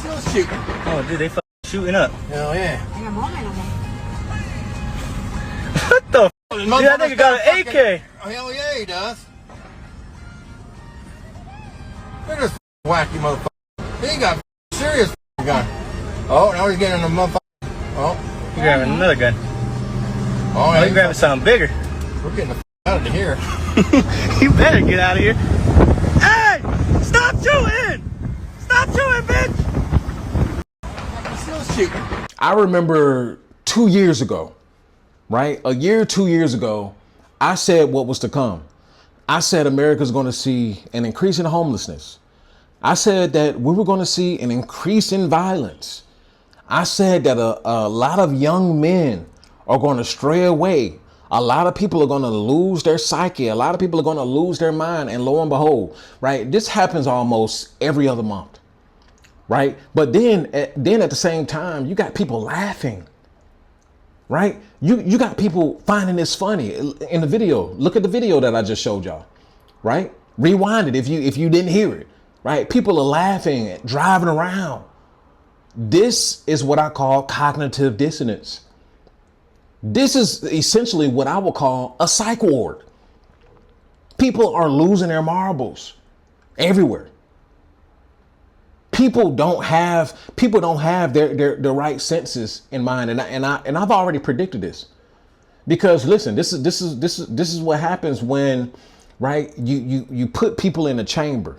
Still shooting. Oh, dude, they fucking shooting up. Hell yeah. What the f? Dude, that nigga got an AK. Hell yeah, he does. Look at this wacky motherfucker. He got serious gun. Oh, now he's getting a motherfucker. Oh. He's grabbing another gun. Oh, he's grabbing something bigger. We're getting the out of here. You better get out of here. Hey! Stop shooting! Stop shooting, bitch! Still shooting. I remember 2 years ago, right? A year, 2 years ago, I said what was to come. I said America's going to see an increase in homelessness. I said that we were going to see an increase in violence. I said that a lot of young men are going to stray away. A lot of people are going to lose their psyche. A lot of people are going to lose their mind. And lo and behold, right, this happens almost every other month, right? But then at the same time, you got people laughing, right? You got people finding this funny in the video. Look at the video that I just showed y'all, right? Rewind it if you didn't hear it, right? People are laughing, driving around. This is what I call cognitive dissonance. This is essentially what I would call a psych ward. People are losing their marbles everywhere. People don't have their right senses in mind, and I've already predicted this, because listen, this is what happens when, right, you put people in a chamber.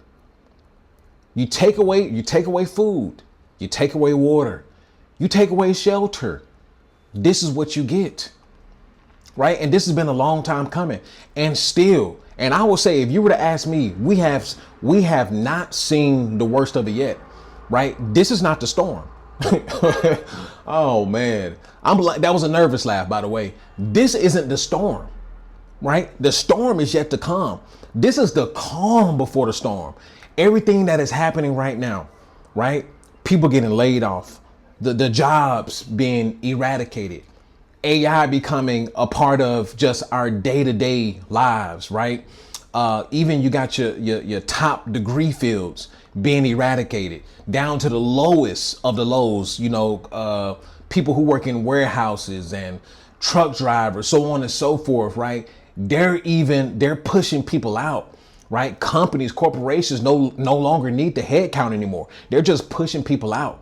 You take away food, you take away water, you take away shelter. This is what you get, right? And this has been a long time coming, and still, and I will say, if you were to ask me, we have not seen the worst of it yet, right? This is not the storm. Oh man, that was a nervous laugh, by the way. This isn't the storm, right? The storm is yet to come. This is the calm before the storm. Everything that is happening right now, right? People getting laid off. The jobs being eradicated, AI becoming a part of just our day-to-day lives, right? Even you got your top degree fields being eradicated down to the lowest of the lows, people who work in warehouses and truck drivers, so on and so forth, right? They're pushing people out, right? Companies, corporations no longer need the head count anymore. They're just pushing people out.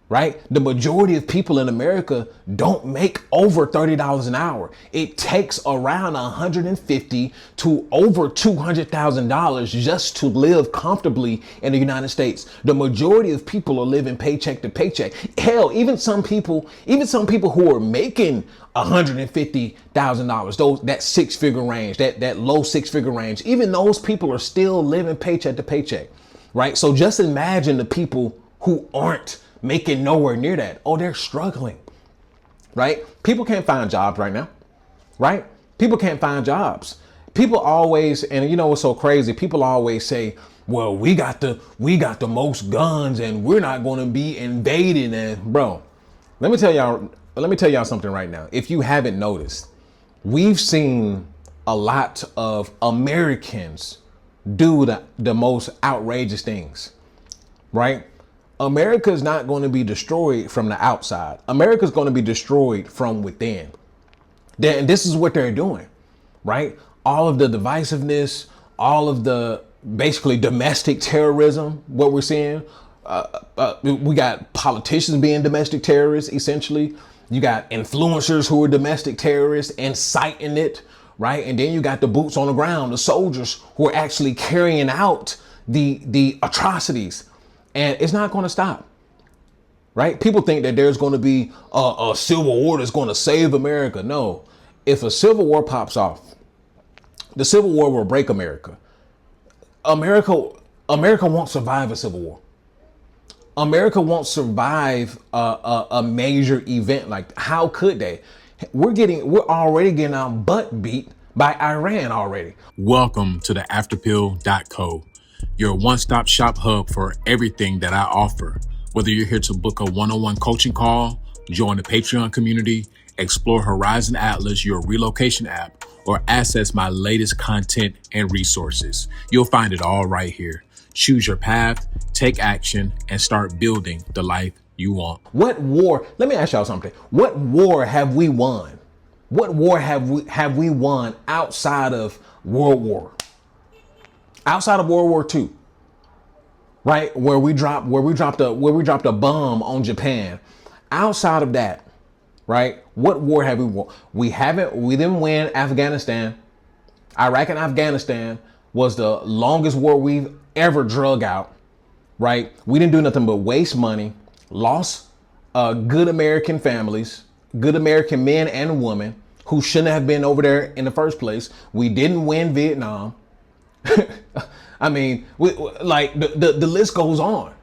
Right? The majority of people in America don't make over $30 an hour. It takes around $150,000 to over $200,000 just to live comfortably in the United States. The majority of people are living paycheck to paycheck. Hell, even some people who are making $150,000, that six-figure range, that low six-figure range, even those people are still living paycheck to paycheck. Right? So just imagine the people who aren't making nowhere near that. Oh, they're struggling, right? People can't find jobs right now, right? People can't find jobs. People always, and you know what's so crazy? People always say, well, we got the most guns and we're not going to be invading. And bro, let me tell y'all something right now. If you haven't noticed, we've seen a lot of Americans do the most outrageous things, right? America is not going to be destroyed from the outside. America is going to be destroyed from within. And this is what they're doing, right? All of the divisiveness, all of the basically domestic terrorism, what we're seeing. We got politicians being domestic terrorists, essentially. You got influencers who are domestic terrorists, inciting it, right? And then you got the boots on the ground, the soldiers who are actually carrying out the atrocities. And it's not going to stop, right? People think that there's going to be a civil war that's going to save America. No, if a civil war pops off, the civil war will break America. America won't survive a civil war. America won't survive a major event. Like, how could they? We're already getting our butt beat by Iran already. Welcome to the afterpill.co. Your one-stop shop hub for everything that I offer. Whether you're here to book a one-on-one coaching call, join the Patreon community, explore Horizon Atlas, your relocation app, or access my latest content and resources, you'll find it all right here. Choose your path, take take action, and start building the life you want. What war? Let me ask y'all something. What war have we won? What war have we won outside of World War? Outside of World War II, right? Where we dropped a bomb on Japan. Outside of that, right? What war have we won? We didn't win Afghanistan. Iraq and Afghanistan was the longest war we've ever drug out, right? We didn't do nothing but waste money, lost good American families, good American men and women who shouldn't have been over there in the first place. We didn't win Vietnam. I mean, the list goes on.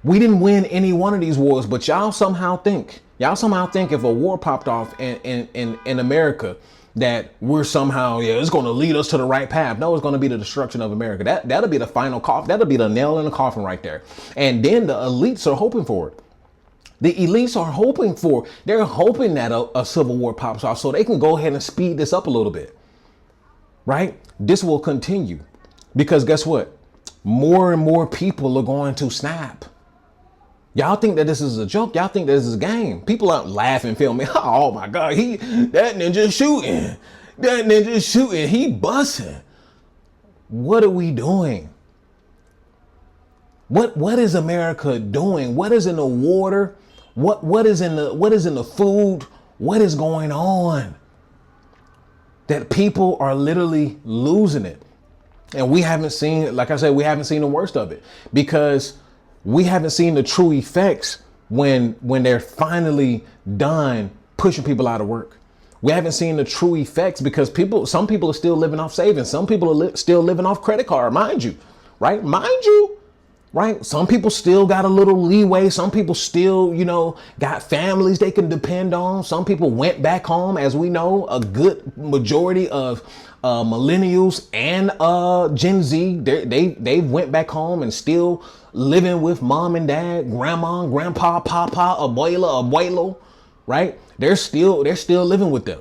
We didn't win any one of these wars, but y'all somehow think if a war popped off in America, that we're somehow, it's going to lead us to the right path. No, it's going to be the destruction of America. That'll be the final coffin. That'll be the nail in the coffin right there. And then the elites are hoping for it. The elites are they're hoping that a civil war pops off so they can go ahead and speed this up a little bit, right? This will continue because guess what? More and more people are going to snap. Y'all think that this is a joke. Y'all think that this is a game. People aren't laughing, filming. Oh my God, that ninja shooting. He busting. What are we doing? What is America doing? What is in the water? What is in the food? What is going on? That people are literally losing it. And we haven't seen, like I said, we haven't seen the worst of it because we haven't seen the true effects when they're finally done pushing people out of work. We haven't seen the true effects because some people are still living off savings. Some people are still living off credit card, mind you, right? Right? Some people still got a little leeway. Some people still, got families they can depend on. Some people went back home. As we know, a good majority of millennials and Gen Z, they went back home and still living with mom and dad, grandma, grandpa, papa, abuelo, right? They're still living with them,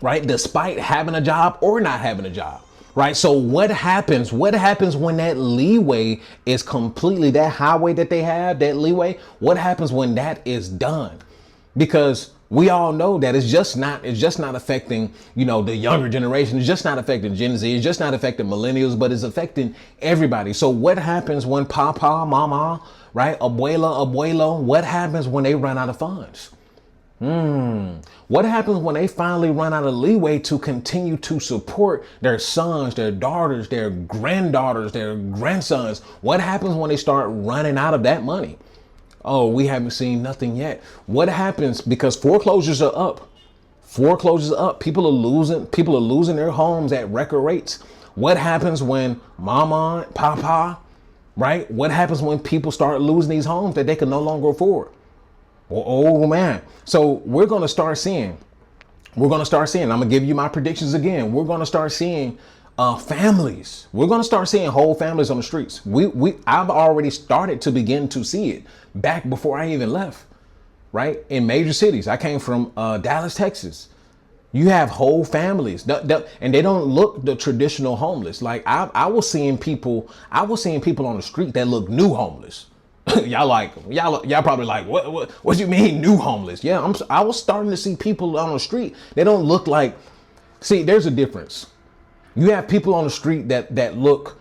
right? Despite having a job or not having a job, right? So what happens when that leeway is completely, that highway that they have, that leeway, what happens when that is done? Because we all know that it's just not affecting, the younger generation. It's just not affecting Gen Z. It's just not affecting millennials, but it's affecting everybody. So what happens when papa, mama, right? Abuelo, what happens when they run out of funds? What happens when they finally run out of leeway to continue to support their sons, their daughters, their granddaughters, their grandsons? What happens when they start running out of that money? Oh, we haven't seen nothing yet. What happens because foreclosures are up? People are losing their homes at record rates. What happens when mama, papa, right? What happens when people start losing these homes that they can no longer afford? Oh man. So we're going to start seeing, I'm going to give you my predictions again. We're going to start seeing families. We're going to start seeing whole families on the streets. I've already started to begin to see it back before I even left, right? In major cities. I came from Dallas, Texas. You have whole families and they don't look the traditional homeless. Like I was seeing people on the street that look new homeless. y'all probably like, what do you mean new homeless? Yeah, I was starting to see people on the street. They don't look like, see, there's a difference. You have people on the street that look,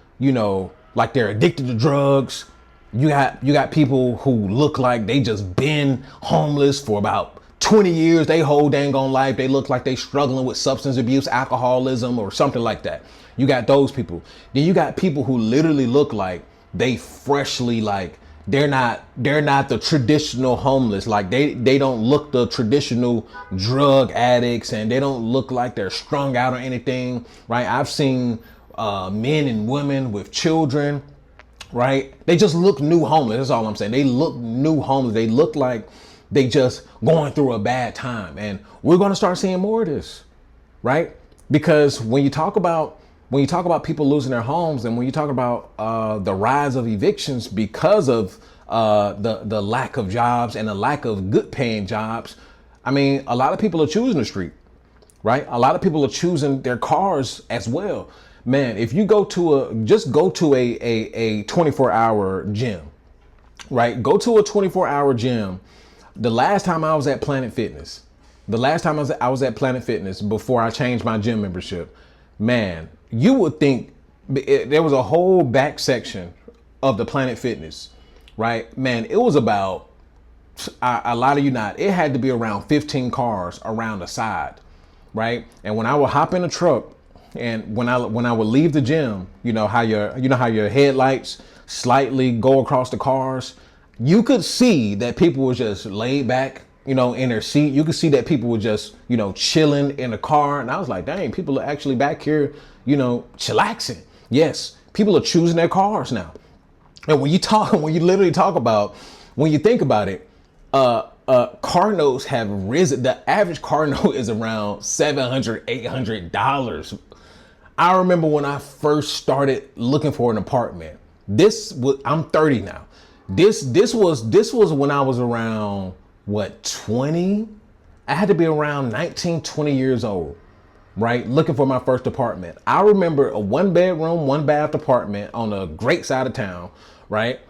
like they're addicted to drugs. You got people who look like they just been homeless for about 20 years. They whole dang on life. They look like they struggling with substance abuse, alcoholism, or something like that. You got those people. Then you got people who literally look like they freshly, like they're not the traditional homeless. Like they don't look the traditional drug addicts, and they don't look like they're strung out or anything, right? I've seen men and women with children, right? They just look new homeless. That's all I'm saying. They look new homeless. They look like they just going through a bad time. And we're going to start seeing more of this, right? Because when you talk about people losing their homes, and when you talk about the rise of evictions because of the lack of jobs and the lack of good paying jobs, I mean, a lot of people are choosing the street, right? A lot of people are choosing their cars as well. Man, if you go to a 24-hour gym, right? Go to a 24-hour gym. The last time I was at Planet Fitness, I was at Planet Fitness before I changed my gym membership, man, you would think there was a whole back section of the Planet Fitness, right? Man, it was about, I lie to you not, it had to be around 15 cars around the side, right? And when I would hop in a truck, and when I would leave the gym, how your headlights slightly go across the cars, you could see that people were just laid back, in their seat. You could see that people were just, chilling in the car. And I was like, dang, people are actually back here, chillaxing. Yes, people are choosing their cars now. And when you think about it, car notes have risen. The average car note is around $700, $800. I remember when I first started looking for an apartment. I'm 30 now. This was when I was around 20? I had to be around 19, 20 years old, right? Looking for my first apartment. I remember a 1-bedroom, 1-bath apartment on a great side of town, right?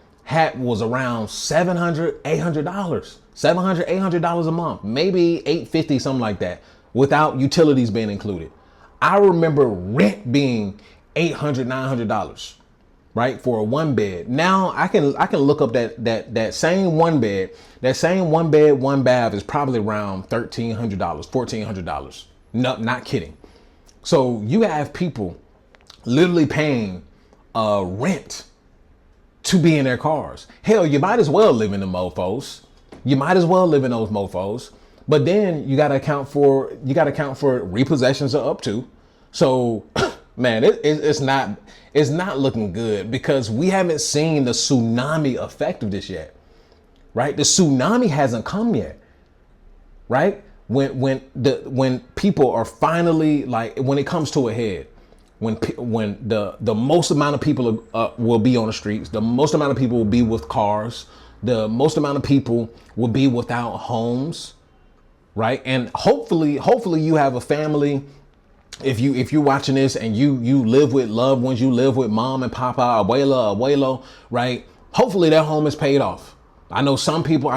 Was around $700, $800 a month, maybe $850, something like that, without utilities being included. I remember rent being $800, $900, right, for a 1-bed. Now I can look up that same 1-bed, 1-bath is probably around $1,300, $1,400. No, not kidding. So you have people literally paying rent to be in their cars. Hell, you might as well live in the mofos. You might as well live in those mofos. But then you got to account for repossessions are up too. So, man, it's not looking good, because we haven't seen the tsunami effect of this yet, right? The tsunami hasn't come yet, right? When people are finally, like, when it comes to a head, when the most amount of people will be on the streets, the most amount of people will be with cars, the most amount of people will be without homes, right? And hopefully you have a family. If you're watching this and you live with loved ones, you live with mom and papa, abuelo, right? Hopefully their home is paid off. I know some people,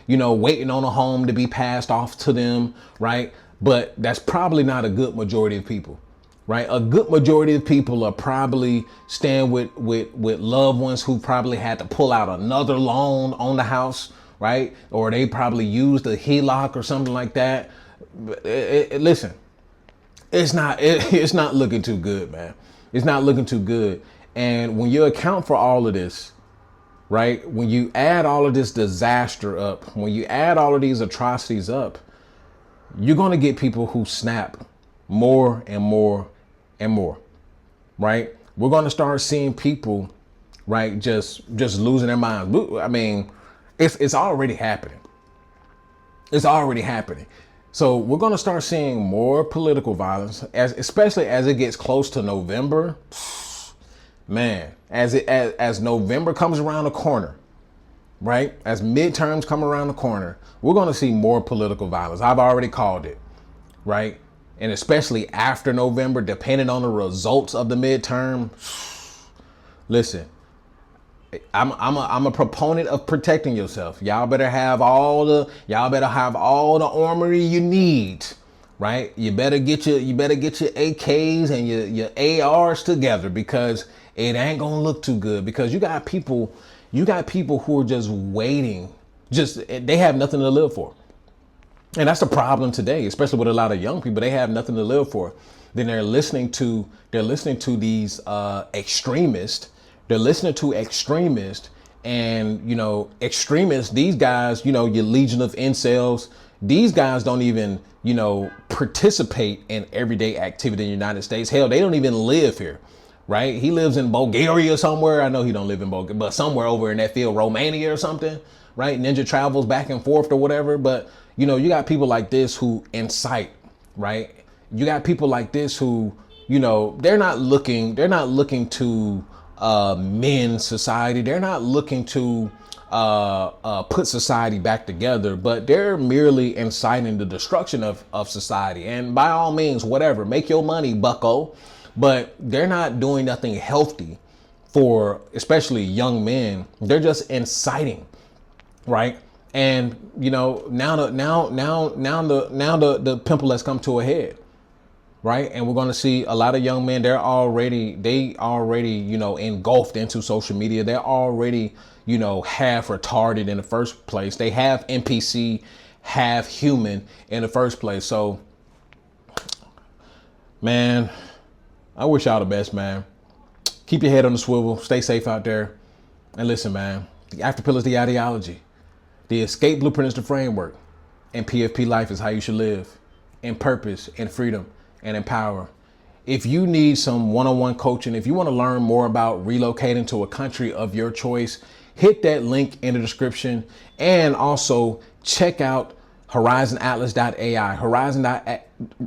waiting on a home to be passed off to them, right? But that's probably not a good majority of people, right? A good majority of people are probably staying with loved ones who probably had to pull out another loan on the house, right? Or they probably used a HELOC or something like that. Listen, it's not looking too good, man. It's not looking too good. And when you account for all of this, right? When you add all of this disaster up, when you add all of these atrocities up, you're going to get people who snap more and more and more, right? We're going to start seeing people, right, just losing their minds. I mean, it's already happening. It's already happening. So we're going to start seeing more political violence, especially as it gets close to November. Man, as November comes around the corner, right? As midterms come around the corner, we're going to see more political violence. I've already called it, right? And especially after November, depending on the results of the midterm. Listen, I'm a proponent of protecting yourself. Y'all better have all the armory you need, right? You better get your AKs and your ARs together, because it ain't gonna look too good. Because you got people who are just waiting, they have nothing to live for. And that's the problem today, especially with a lot of young people. They have nothing to live for. Then they're listening to these extremists. They're listening to extremists, and extremists. These guys, your legion of incels. These guys don't even participate in everyday activity in the United States. Hell, they don't even live here, right? He lives in Bulgaria somewhere. I know he don't live in Bulgaria, but somewhere over in that field, Romania or something, right? Ninja travels back and forth or whatever. But you got people like this who incite, right? You got people like this who, they're not looking to mend society. They're not looking to put society back together, but they're merely inciting the destruction of society. And by all means, whatever, make your money, bucko. But they're not doing nothing healthy for especially young men. They're just inciting, right? And now the pimple has come to a head, right? And we're going to see a lot of young men. They already engulfed into social media. They're already half retarded in the first place. They have NPC, half human in the first place. So, man, I wish y'all the best, man. Keep your head on the swivel. Stay safe out there. And listen, man, the after pill is the ideology. The escape blueprint is the framework. And PFP life is how you should live. In purpose, in freedom, and in power. If you need some one-on-one coaching, if you want to learn more about relocating to a country of your choice, hit that link in the description. And also check out horizonatlas.ai,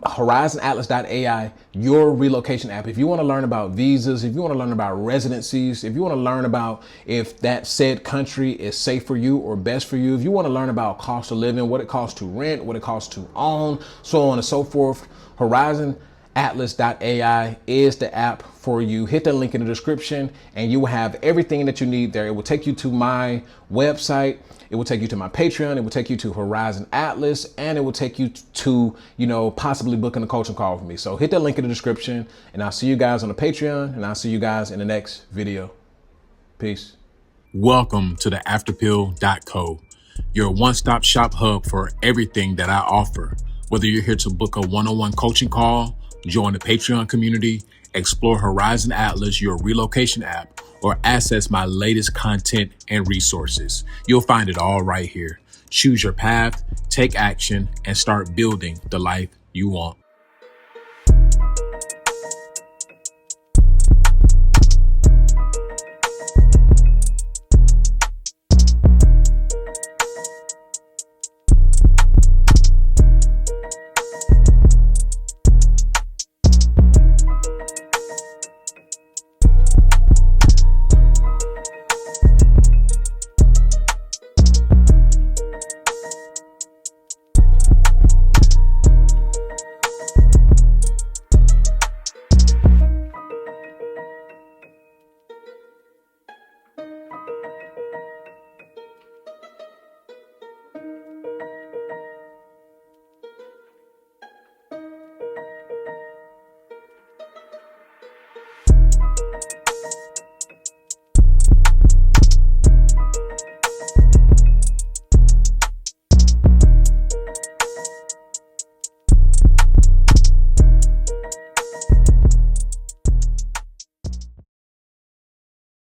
horizonatlas.ai, your relocation app. If you want to learn about visas, if you want to learn about residencies, if you want to learn about if that said country is safe for you or best for you, if you want to learn about cost of living, what it costs to rent, what it costs to own, so on and so forth, horizonatlas.ai is the app for you. Hit that link in the description and you will have everything that you need there. It will take you to my website. It will take you to my Patreon. It will take you to Horizon Atlas, and it will take you to, possibly booking a coaching call with me. So hit that link in the description, and I'll see you guys on the Patreon, and I'll see you guys in the next video. Peace. Welcome to the afterpill.co, your one-stop shop hub for everything that I offer. Whether you're here to book a one-on-one coaching call, join the Patreon community, explore Horizon Atlas, your relocation app, or access my latest content and resources, you'll find it all right here. Choose your path, take action, and start building the life you want.